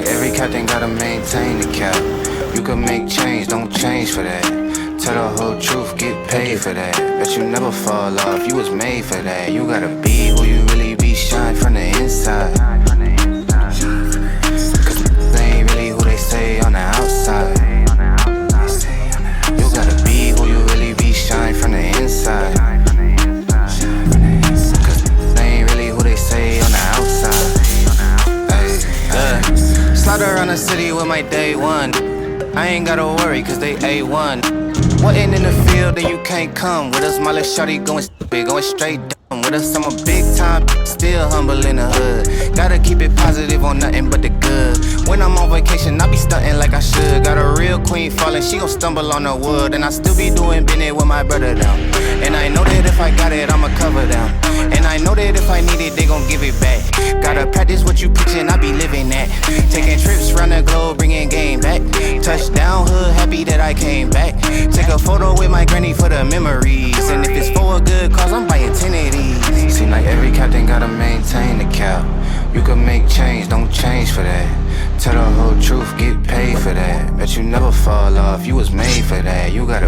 like every captain gotta maintain the cap. You can make change, don't change for that. Tell the whole truth, get paid for that. Bet you never fall off, you was made for that. You gotta be who you really be, shine from the inside. Cause they ain't really who they say on the outside. You gotta be who you really be, shine from the inside. Cause they ain't really who they say on the outside. Slide around the city with my day one. I ain't gotta worry cause they A1. Wasn't in the field then you can't come with us. My little shawty going stupid, going straight dumb with us. I'm a big time, still humble in the hood. Gotta keep it positive on nothing but the good. When I'm on vacation, I be stunting like I should. Got a real queen falling, she gon' stumble on the wood. And I still be doing business with my brother down. And I know that if I got it, I'ma cover them. And I know that if I need it, they gon' give it back. Gotta practice what you preachin', I be living that. Taking trips round the globe, bringing game back. Touchdown hood, happy that I came back. Take a photo with my granny for the memories. And if it's for a good cause, I'm buying 10 of these. Seem like every captain gotta maintain the cap. You can make change, don't change for that. Tell the whole truth, get paid for that. Bet you never fall off, you was made for that. You gotta